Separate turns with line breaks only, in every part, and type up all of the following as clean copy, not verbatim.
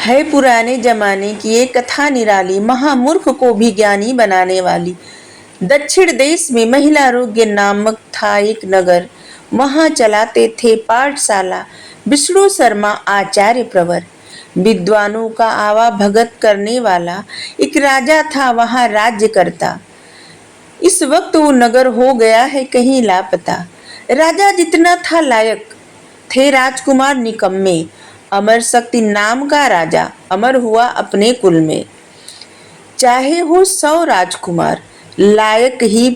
है पुराने जमाने की एक कथा निराली, महामूर्ख को भी ज्ञानी बनाने वाली। दक्षिण देश में महिलारोग्य नामक था एक नगर। वहां चलाते थे पाठशाला विष्णु शर्मा आचार्य प्रवर। विद्वानों का आवा भगत करने वाला एक राजा था वहां राज्य करता। इस वक्त वो नगर हो गया है कहीं लापता। राजा जितना था लायक, थे राजकुमार निकम्मे। अमर शक्ति नाम का राजा अमर हुआ अपने कुल में। चाहे हो 100 राजकुमार, लायक ही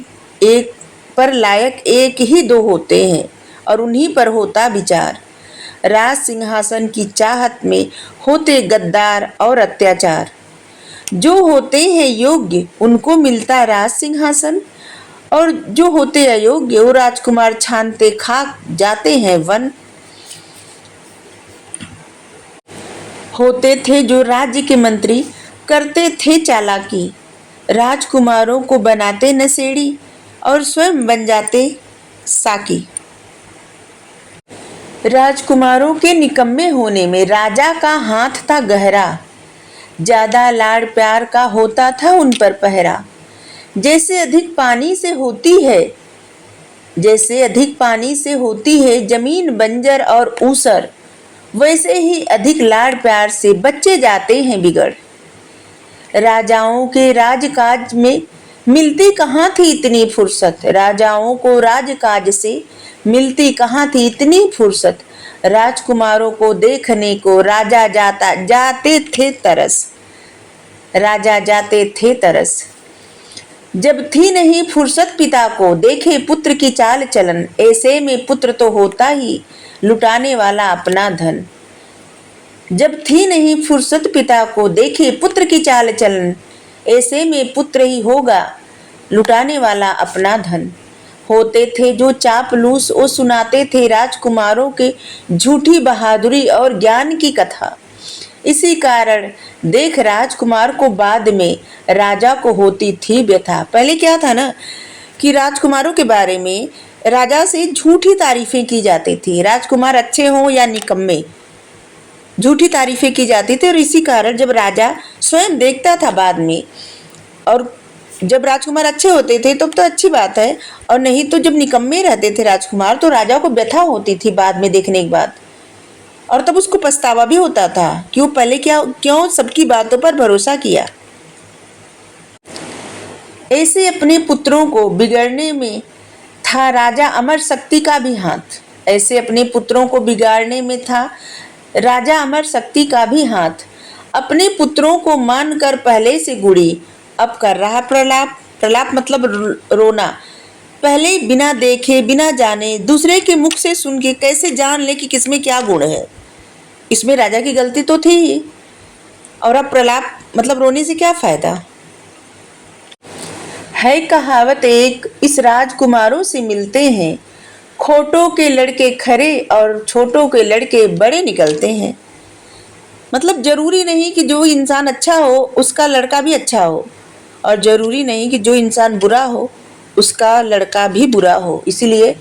एक पर लायक एक ही दो होते हैं, और उन्हीं पर होता विचार। राज सिंहासन की चाहत में होते गद्दार और अत्याचार। जो होते हैं योग्य उनको मिलता राज सिंहासन, और जो होते अयोग्य वो राजकुमार छानते खाक जाते हैं वन। होते थे जो राज्य के मंत्री, करते थे चालाकी। राजकुमारों को बनाते नशेड़ी और स्वयं बन जाते साकी। राजकुमारों के निकम्मे होने में राजा का हाथ था गहरा। ज्यादा लाड़ प्यार का होता था उन पर पहरा। जैसे अधिक पानी से होती है जमीन बंजर और ऊसर, वैसे ही अधिक लाड़ प्यार से बच्चे जाते हैं बिगड़। राजाओं के राजकाज में मिलती कहाँ थी इतनी फुर्सत। राजाओं को राजकाज से मिलती कहाँ थी इतनी फुर्सत। राजकुमारों को देखने को राजा जाते थे तरस। जब थी नहीं फुर्सत पिता को देखे पुत्र की चाल चलन, ऐसे में पुत्र तो होता ही लुटाने वाला अपना धन। जब थी नहीं फुर्सत पिता को देखे पुत्र की चाल चलन, ऐसे में पुत्र ही होगा लुटाने वाला अपना धन। होते थे जो चापलूस वो सुनाते थे राजकुमारों के झूठी बहादुरी और ज्ञान की कथा। इसी कारण देख राजकुमार को बाद में राजा को होती थी व्यथा। पहले क्या था ना कि राजकुमारों के बारे में राजा से झूठी तारीफें की जाती थी। राजकुमार अच्छे हों या निकम्मे, झूठी तारीफें की जाती थी। और इसी कारण जब राजा स्वयं देखता था बाद में, और जब राजकुमार अच्छे होते थे तब तो अच्छी बात है, और नहीं तो जब निकम्मे रहते थे राजकुमार तो राजा को व्यथा होती थी बाद में देखने के बाद। और तब उसको पछतावा भी होता था कि वो पहले क्यों सबकी बातों पर भरोसा किया। ऐसे अपने पुत्रों को बिगड़ने में था राजा अमर शक्ति का भी हाथ। ऐसे अपने पुत्रों को बिगाड़ने में था राजा अमर शक्ति का भी हाथ। अपने पुत्रों को मानकर पहले से गुड़ी, अब कर रहा प्रलाप मतलब रोना। पहले बिना देखे बिना जाने दूसरे के मुख से सुन के कैसे जान ले कि किसमें क्या गुण है। इसमें राजा की गलती तो थी ही, और अब प्रलाप मतलब रोने से क्या फायदा। है कहावत एक, इस राजकुमारों से मिलते हैं खोटों के लड़के खरे और छोटों के लड़के बड़े निकलते हैं। मतलब जरूरी नहीं कि जो इंसान अच्छा हो उसका लड़का भी अच्छा हो, और जरूरी नहीं कि जो इंसान बुरा हो उसका लड़का भी बुरा हो। इसीलिए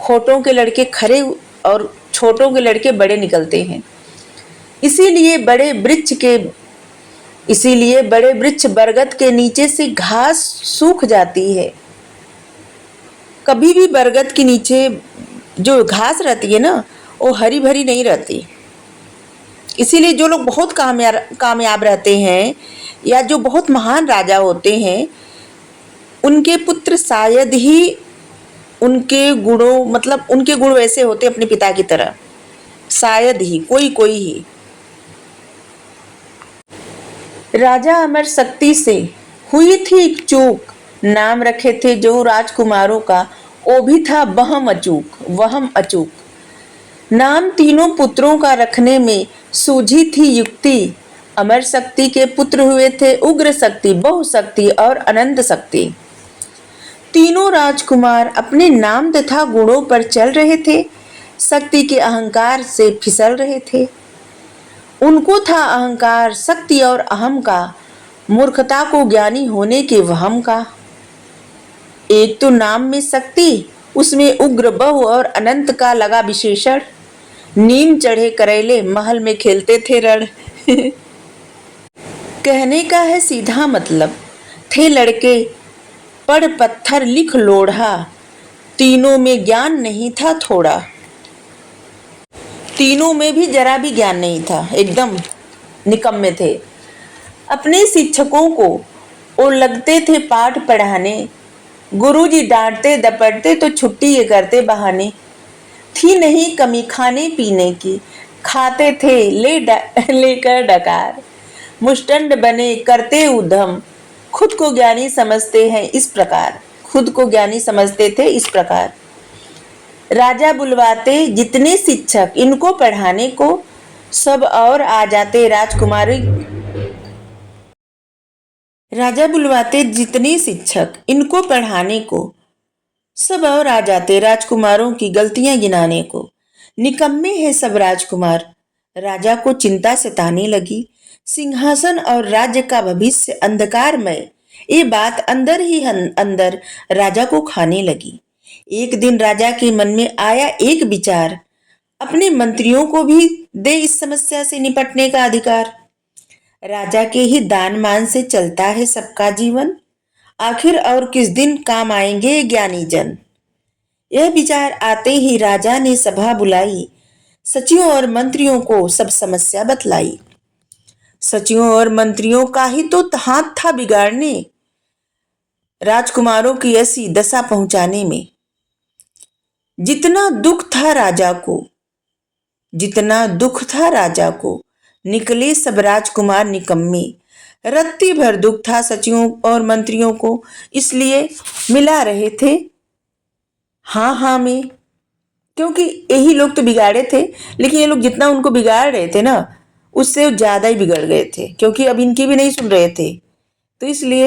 खोटों के लड़के खरे और छोटों के लड़के बड़े निकलते हैं। इसीलिए बड़े वृक्ष बरगद के नीचे से घास सूख जाती है। कभी भी बरगद के नीचे जो घास रहती है ना वो हरी भरी नहीं रहती। इसीलिए जो लोग बहुत कामयाब रहते हैं या जो बहुत महान राजा होते हैं, उनके पुत्र शायद ही उनके गुण वैसे होते अपने पिता की तरह, शायद ही कोई ही। राजा अमर शक्ति से हुई थी एक चूक, नाम रखे थे जो राजकुमारों का वो भी था वहम अचूक। नाम तीनों पुत्रों का रखने में सूझी थी युक्ति। अमर शक्ति के पुत्र हुए थे उग्र शक्ति, बहुशक्ति और अनंत शक्ति। तीनों राजकुमार अपने नाम तथा गुणों पर चल रहे थे, शक्ति के अहंकार से फिसल रहे थे। उनको था अहंकार शक्ति और अहम का, मूर्खता को ज्ञानी होने के वहम का। एक तो नाम में शक्ति, उसमें उग्र बहु और अनंत का लगा विशेषण। नीम चढ़े करेले महल में खेलते थे रण। कहने का है सीधा मतलब, थे लड़के पढ़ पत्थर लिख लोढ़ा, तीनों में ज्ञान नहीं था थोड़ा। तीनों में भी जरा भी ज्ञान नहीं था, एकदम निकम्मे थे। अपने शिक्षकों को वो लगते थे पाठ पढ़ाने, गुरुजी डांटते दपटते तो छुट्टी ये करते बहाने। थी नहीं कमी खाने पीने की, खाते थे लेकर डकार। मुष्टंड बने करते उधम, खुद को ज्ञानी समझते हैं इस प्रकार। खुद को ज्ञानी समझते थे इस प्रकार। राजा बुलवाते जितने शिक्षक इनको पढ़ाने को, सब और आ जाते राजकुमारी। राजा बुलवाते जितने शिक्षक इनको पढ़ाने को, सब और आ जाते राजकुमारों की गलतियां गिनाने को। निकम्मे हैं सब राजकुमार। राजा को चिंता सताने लगी, सिंहासन और राज्य का भविष्य अंधकारमय। ये बात अंदर ही अंदर राजा को खाने लगी। एक दिन राजा के मन में आया एक विचार, अपने मंत्रियों को भी दे इस समस्या से निपटने का अधिकार। राजा के ही दान मान से चलता है सबका जीवन, आखिर और किस दिन काम आएंगे ज्ञानी जन। यह विचार आते ही राजा ने सभा बुलाई, सचिवों और मंत्रियों को सब समस्या बतलाई। सचिवों और मंत्रियों का ही तो हाथ था बिगाड़ने, राजकुमारों की ऐसी दशा पहुंचाने में। जितना दुख था राजा को, जितना दुख था राजा को, निकले सब राजकुमार निकम्मे। रत्ती भर दुख था सचिवों और मंत्रियों को, इसलिए मिला रहे थे हाँ हाँ में। क्योंकि यही लोग तो बिगाड़े थे, लेकिन ये लोग जितना उनको बिगाड़ रहे थे ना, उससे ज्यादा ही बिगड़ गए थे, क्योंकि अब इनकी भी नहीं सुन रहे थे। तो इसलिए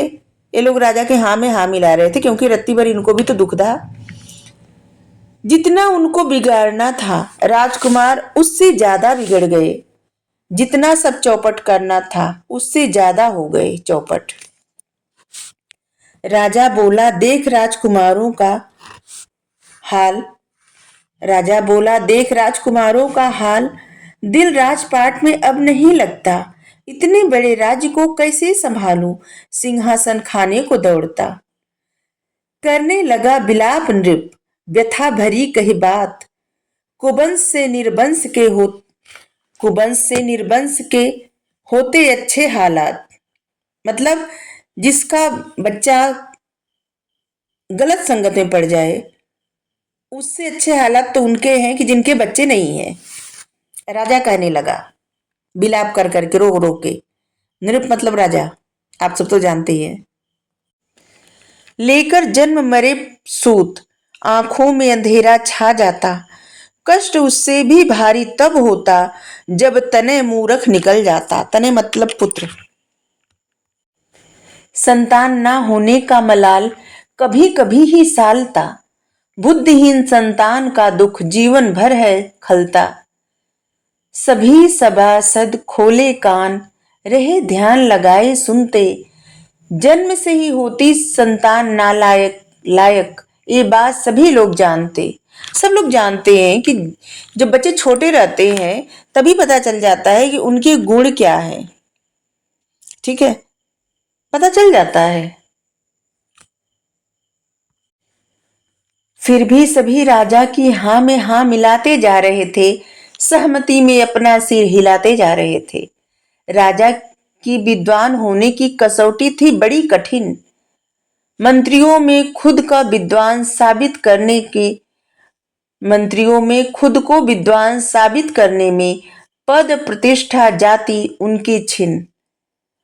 ये लोग राजा के हाँ में हाँ मिला रहे थे, क्योंकि रत्ती भर इनको भी तो दुख था। जितना उनको बिगाड़ना था राजकुमार उससे ज्यादा बिगड़ गए। जितना सब चौपट करना था उससे ज्यादा हो गए चौपट। राजा बोला देख राजकुमारों का हाल, राजा बोला देख राजकुमारों का हाल, दिल राजपाट में अब नहीं लगता। इतने बड़े राज्य को कैसे संभालूं, सिंहासन खाने को दौड़ता। करने लगा बिलाप नृप, व्यथा भरी कही बात। कुबंस से निर्बंस के हो कुबंस से निर्बंस के होते अच्छे हालात। मतलब जिसका बच्चा गलत संगत में पड़ जाए, उससे अच्छे हालात तो उनके हैं कि जिनके बच्चे नहीं हैं। राजा कहने लगा बिलाप कर करके, रो रो के। नृप मतलब राजा, आप सब तो जानते ही हैं। लेकर जन्म मरे सूत, आंखों में अंधेरा छा जाता। कष्ट उससे भी भारी तब होता, जब तने मूरख निकल जाता। तने मतलब पुत्र। संतान ना होने का मलाल कभी कभी ही सालता। बुद्धिहीन संतान का दुख जीवन भर है खलता। सभी सभासद खोले कान, रहे ध्यान लगाए सुनते। जन्म से ही होती संतान नालायक लायक, ये बात सभी लोग जानते। सब लोग जानते हैं कि जब बच्चे छोटे रहते हैं तभी पता चल जाता है कि उनके गुण क्या है। ठीक है, पता चल जाता है। फिर भी सभी राजा की हाँ में हाँ मिलाते जा रहे थे, सहमति में अपना सिर हिलाते जा रहे थे। राजा की विद्वान होने की कसौटी थी बड़ी कठिन। मंत्रियों में खुद का विद्वान साबित करने की मंत्रियों में खुद को विद्वान साबित करने में पद प्रतिष्ठा जाति उनकी छिन।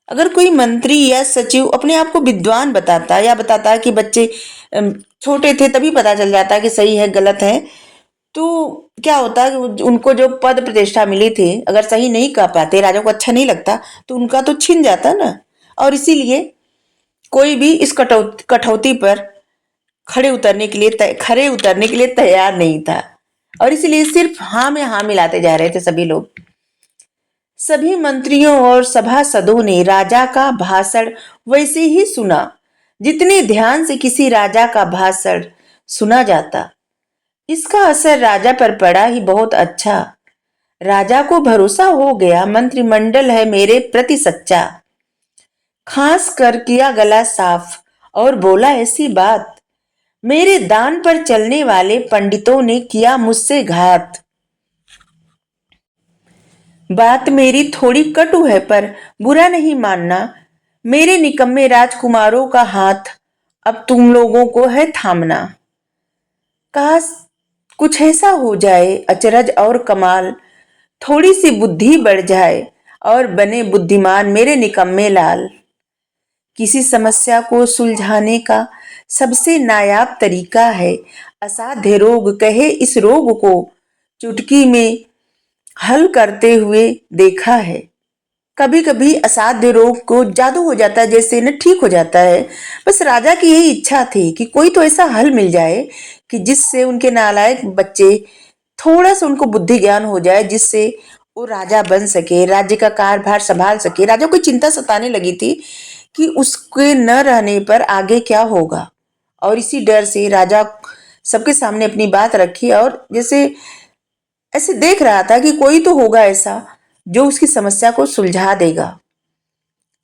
अगर कोई मंत्री या सचिव अपने आप को विद्वान बताता या बताता कि बच्चे छोटे थे तभी पता चल जाता कि सही है गलत है, तो क्या होता कि उनको जो पद प्रतिष्ठा मिली थी, अगर सही नहीं कह पाते, राजा को अच्छा नहीं लगता, तो उनका तो छिन जाता ना। और इसीलिए कोई भी इस कठौती पर खड़े उतरने के लिए तैयार नहीं था। और इसीलिए सिर्फ हाँ में हाँ मिलाते जा रहे थे सभी लोग। सभी मंत्रियों और सभासदों ने राजा का भाषण वैसे ही सुना, जितने ध्यान से किसी राजा का भाषण सुना जाता। इसका असर राजा पर पड़ा ही बहुत अच्छा। राजा को भरोसा हो गया मंत्रिमंडल है मेरे प्रति सच्चा। खांस कर किया गला साफ और बोला ऐसी बात, मेरे दान पर चलने वाले पंडितों ने किया मुझसे घात। बात मेरी थोड़ी कटु है पर बुरा नहीं मानना, मेरे निकम्मे राजकुमारों का हाथ अब तुम लोगों को है थामना। काश कुछ ऐसा हो जाए अचरज और कमाल, थोड़ी सी बुद्धि बढ़ जाए और बने बुद्धिमान मेरे निकम्मे लाल। किसी समस्या को सुलझाने का सबसे नायाब तरीका है असाध्य रोग कहे इस रोग को चुटकी में हल करते हुए देखा है। कभी कभी असाध्य रोग को जादू हो जाता है, जैसे न ठीक हो जाता है। बस राजा की यही इच्छा थी कि कोई तो ऐसा हल मिल जाए कि जिससे उनके नालायक बच्चे थोड़ा सा उनको बुद्धि ज्ञान हो जाए, जिससे वो राजा बन सके, राज्य का कार्यभार संभाल सके। राजा को चिंता सताने लगी थी कि उसके न रहने पर आगे क्या होगा, और इसी डर से राजा सबके सामने अपनी बात रखी और जैसे ऐसे देख रहा था कि कोई तो होगा ऐसा जो उसकी समस्या को सुलझा देगा।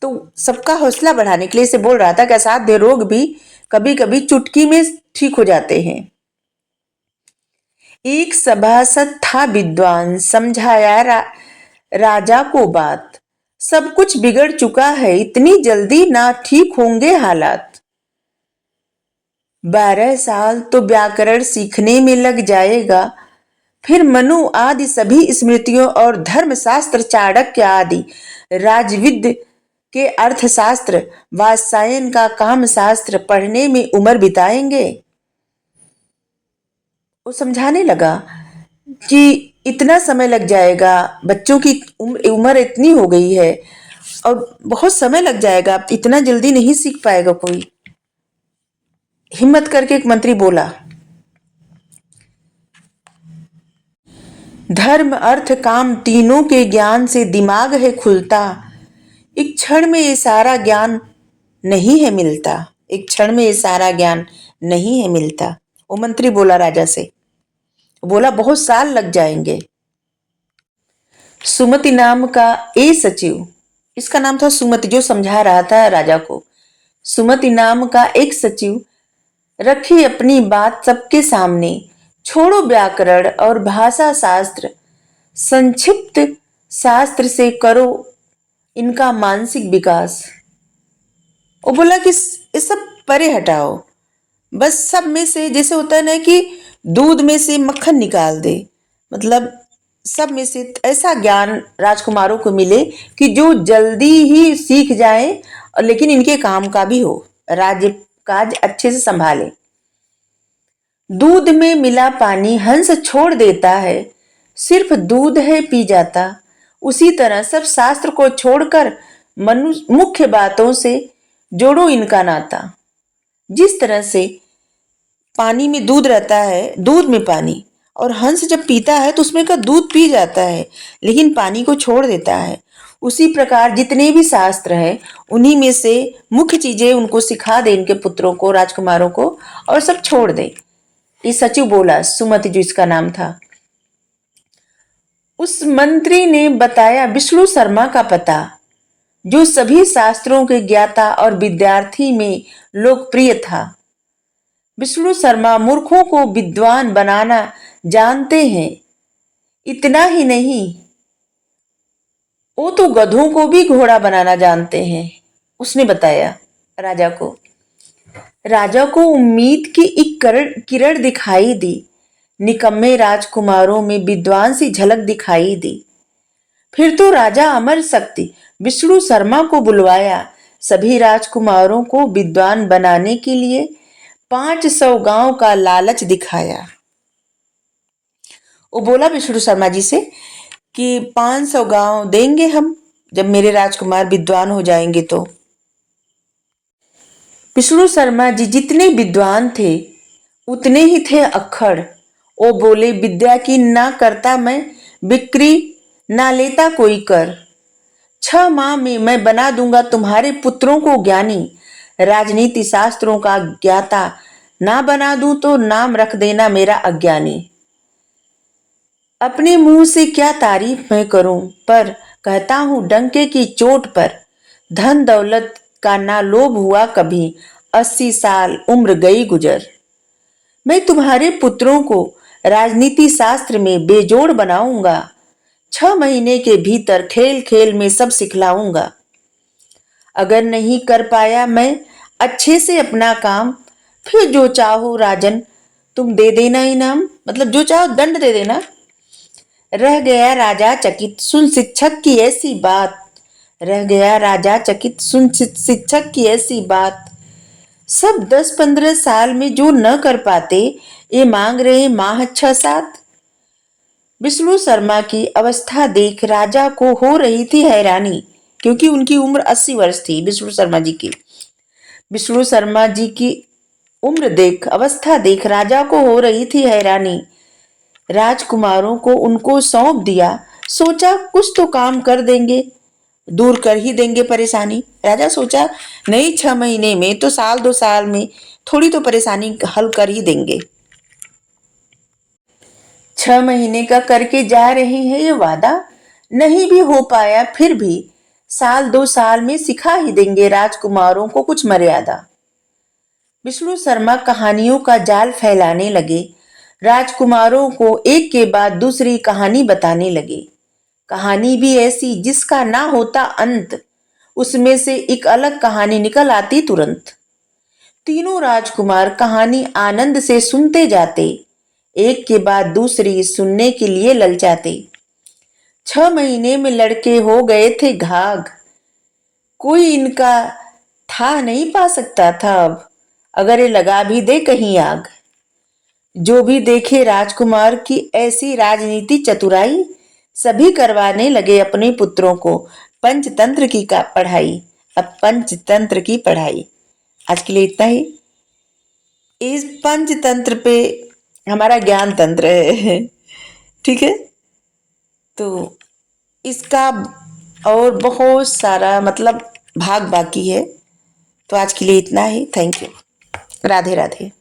तो सबका हौसला बढ़ाने के लिए इसे बोल रहा था कि असाध्य रोग भी कभी कभी चुटकी में ठीक हो जाते हैं। एक सभासद था विद्वान, समझाया राजा को बात, सब कुछ बिगड़ चुका है इतनी जल्दी ना ठीक होंगे हालात। 12 साल तो व्याकरण सीखने में लग जाएगा, फिर मनु आदि सभी स्मृतियों और धर्मशास्त्र चाणक्य आदि राजविद्य के अर्थशास्त्र वात्सायन का काम शास्त्र पढ़ने में उम्र बिताएंगे। वो समझाने लगा कि इतना समय लग जाएगा, बच्चों की उम्र इतनी हो गई है और बहुत समय लग जाएगा, इतना जल्दी नहीं सीख पाएगा कोई। हिम्मत करके एक मंत्री बोला, धर्म अर्थ काम तीनों के ज्ञान से दिमाग है खुलता, एक क्षण में ये सारा ज्ञान नहीं है मिलता, एक क्षण में ये सारा ज्ञान नहीं है मिलता। वो मंत्री बोला राजा से, बोला बहुत साल लग जाएंगे। सुमति नाम का ए सचिव, इसका नाम था सुमति, जो समझा रहा था राजा को। सुमति नाम का एक सचिव रखी अपनी बात सबके सामने, छोड़ो व्याकरण और भाषा शास्त्र, संक्षिप्त शास्त्र से करो इनका मानसिक विकास। वो बोला कि ये सब परे हटाओ, बस सब में से जैसे होता है ना कि दूध में से मक्खन निकाल दे, मतलब सब में से ऐसा ज्ञान राजकुमारों को मिले कि जो जल्दी ही सीख जाए और लेकिन इनके काम का भी हो, राज्य काज अच्छे से संभाले। दूध में मिला पानी हंस छोड़ देता है, सिर्फ दूध है पी जाता, उसी तरह सब शास्त्र को छोड़कर मुख्य बातों से जोड़ो इनका नाता। जिस तरह से पानी में दूध रहता है, दूध में पानी, और हंस जब पीता है तो उसमें का दूध पी जाता है लेकिन पानी को छोड़ देता है, उसी प्रकार जितने भी शास्त्र हैं उन्हीं में से मुख्य चीजें उनको सिखा दे, इनके पुत्रों को, राजकुमारों को, और सब छोड़ दे। ये सचिव बोला, सुमति जो इसका नाम था। उस मंत्री ने बताया विष्णु शर्मा का पता, जो सभी शास्त्रों के ज्ञाता और विद्यार्थी में लोकप्रिय था। विष्णु शर्मा मूर्खों को विद्वान बनाना जानते हैं, इतना ही नहीं वो तो गधों को भी घोड़ा बनाना जानते हैं, उसने बताया राजा को। राजा को उम्मीद की एक किरण दिखाई दी, निकम्मे राजकुमारों में विद्वान सी झलक दिखाई दी। फिर तो राजा अमर शक्ति विष्णु शर्मा को बुलवाया, सभी राजकुमारों को विद्वान बनाने के लिए 500 गांव का लालच दिखाया। वो बोला विष्णु शर्मा जी से कि 500 गांव देंगे हम जब मेरे राजकुमार विद्वान हो जाएंगे तो। विष्णु शर्मा जी जितने विद्वान थे उतने ही थे अक्खड़। वो बोले, विद्या की ना करता मैं बिक्री, ना लेता कोई कर, 6 माह में मैं बना दूंगा तुम्हारे पुत्रों को ज्ञानी, राजनीति शास्त्रों का ज्ञाता ना बना दूं तो नाम रख देना मेरा अज्ञानी। अपने मुंह से क्या तारीफ मैं करूं, पर कहता हूं डंके की चोट पर, धन दौलत का ना लोभ हुआ कभी, 80 साल उम्र गई गुजर। मैं तुम्हारे पुत्रों को राजनीति शास्त्र में बेजोड़ बनाऊंगा, 6 महीने के भीतर खेल खेल में सब सिखलाऊंगा। अगर नहीं कर पाया मैं अच्छे से अपना काम, फिर जो चाहो राजन तुम दे देना इनाम, मतलब जो चाहो दंड दे देना। रह गया राजा चकित सुन शिक्षक की ऐसी बात, रह गया राजा चकित सुन शिक्षक की ऐसी बात। सब 10-15 साल में जो न कर पाते, ये मांग रहे माह 6-7। विष्णु शर्मा की अवस्था देख राजा को हो रही थी हैरानी, क्योंकि उनकी उम्र 80 वर्ष थी। विष्णु शर्मा जी की उम्र देख, अवस्था देख राजा को हो रही थी हैरानी। राजकुमारों को उनको सौंप दिया, सोचा कुछ तो काम कर देंगे, दूर कर ही देंगे परेशानी। राजा सोचा नहीं 6 महीने में तो साल 2 साल में थोड़ी तो परेशानी हल कर ही देंगे। 6 महीने का करके जा रहे हैं ये वादा, नहीं भी हो पाया फिर भी साल 2 साल में सिखा ही देंगे राजकुमारों को कुछ मर्यादा। विष्णु शर्मा कहानियों का जाल फैलाने लगे, राजकुमारों को एक के बाद दूसरी कहानी बताने लगे। कहानी भी ऐसी जिसका ना होता अंत, उसमें से एक अलग कहानी निकल आती तुरंत। तीनों राजकुमार कहानी आनंद से सुनते जाते, एक के बाद दूसरी सुनने के लिए ललचाते। 6 महीने में लड़के हो गए थे घाघ, कोई इनका था नहीं पा सकता था अब, अगर ये लगा भी दे कहीं आग। जो भी देखे राजकुमार की ऐसी राजनीति चतुराई, सभी करवाने लगे अपने पुत्रों को पंचतंत्र की का पढ़ाई। अब पंचतंत्र की पढ़ाई। आज के लिए इतना ही। इस पंचतंत्र पे हमारा ज्ञान तंत्र है, ठीक है। तो इसका और बहुत सारा मतलब भाग बाकी है। तो आज के लिए इतना ही। Thank you. राधे राधे।